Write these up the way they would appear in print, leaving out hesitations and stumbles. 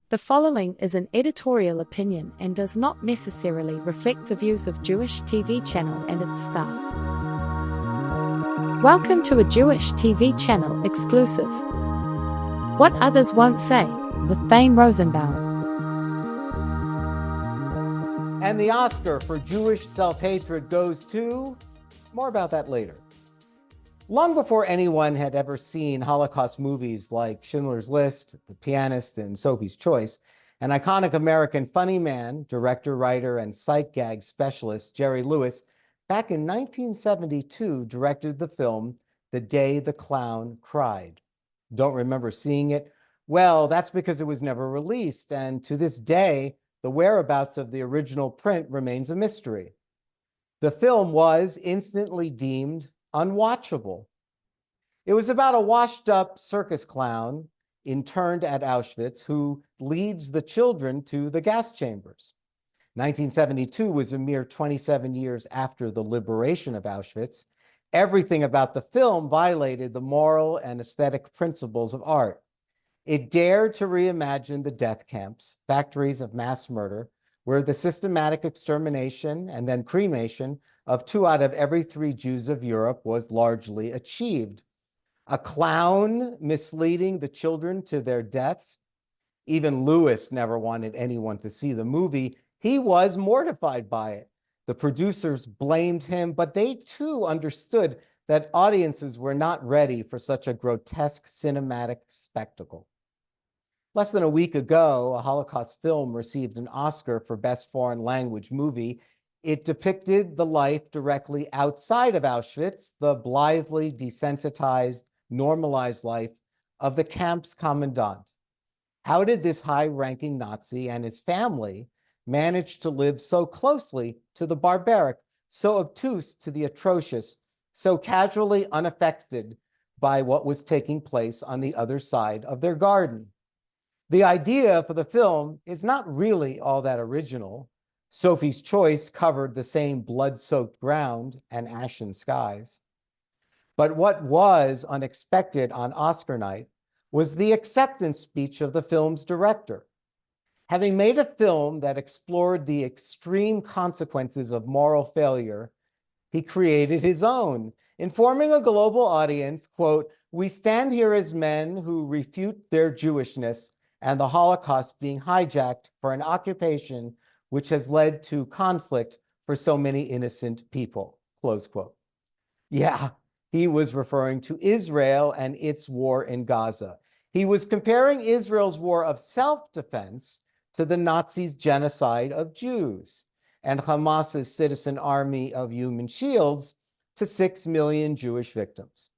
The following is an editorial opinion and does not necessarily reflect the views of Jewish TV channel and its staff. Welcome to a Jewish TV channel exclusive. What Others Won't Say, with Thane Rosenbaum. And the Oscar for Jewish self-hatred goes to... More about that later. Long before anyone had ever seen Holocaust movies like Schindler's List, The Pianist, and Sophie's Choice, an iconic American funny man, director, writer, and sight gag specialist, Jerry Lewis, back in 1972 directed the film The Day the Clown Cried. Don't remember seeing it? Well, that's because it was never released, and to this day, the whereabouts of the original print remains a mystery. The film was instantly deemed unwatchable. It was about a washed-up circus clown interned at Auschwitz who leads the children to the gas chambers. 1972 was a mere 27 years after the liberation of Auschwitz. Everything about the film violated the moral and aesthetic principles of art. It dared to reimagine the death camps, factories of mass murder, where the systematic extermination and then cremation of 2 out of every 3 Jews of Europe was largely achieved. A clown misleading the children to their deaths? Even Lewis never wanted anyone to see the movie. He was mortified by it. The producers blamed him, but they too understood that audiences were not ready for such a grotesque cinematic spectacle. Less than a week ago, a Holocaust film received an Oscar for Best Foreign Language Movie. It depicted the life directly outside of Auschwitz, the blithely desensitized, normalized life of the camp's commandant. How did this high-ranking Nazi and his family manage to live so closely to the barbaric, so obtuse to the atrocious, so casually unaffected by what was taking place on the other side of their garden? The idea for the film is not really all that original. Sophie's Choice covered the same blood-soaked ground and ashen skies. But what was unexpected on Oscar night was the acceptance speech of the film's director. Having made a film that explored the extreme consequences of moral failure, he created his own, informing a global audience, quote, "We stand here as men who refute their Jewishness and the Holocaust being hijacked for an occupation which has led to conflict for so many innocent people," close quote. Yeah, he was referring to Israel and its war in Gaza. He was comparing Israel's war of self-defense to the Nazis' genocide of Jews and Hamas's citizen army of human shields to 6 million Jewish victims.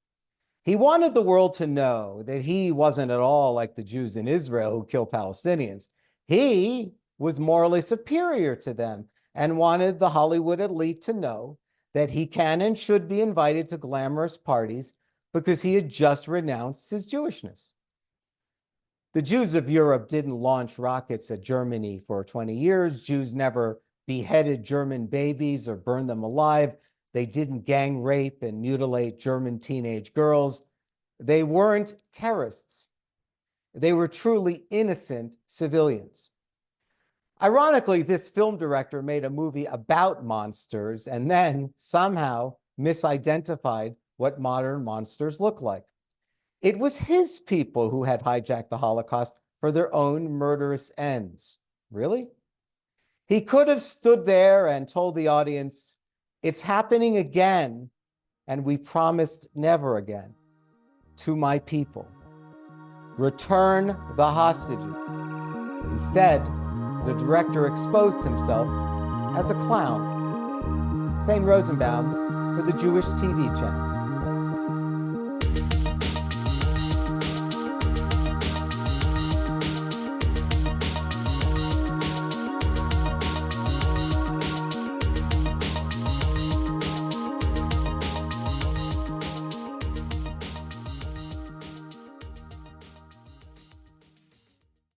He wanted the world to know that he wasn't at all like the Jews in Israel who kill Palestinians. He was morally superior to them and wanted the Hollywood elite to know that he can and should be invited to glamorous parties because he had just renounced his Jewishness. The Jews of Europe didn't launch rockets at Germany for 20 years. Jews never beheaded German babies or burned them alive. They didn't gang rape and mutilate German teenage girls. They weren't terrorists. They were truly innocent civilians. Ironically, this film director made a movie about monsters and then somehow misidentified what modern monsters look like. It was his people who had hijacked the Holocaust for their own murderous ends. Really? He could have stood there and told the audience, "It's happening again, and we promised never again. To my people, return the hostages." Instead, the director exposed himself as a clown. Thane Rosenbaum for the Jewish TV channel.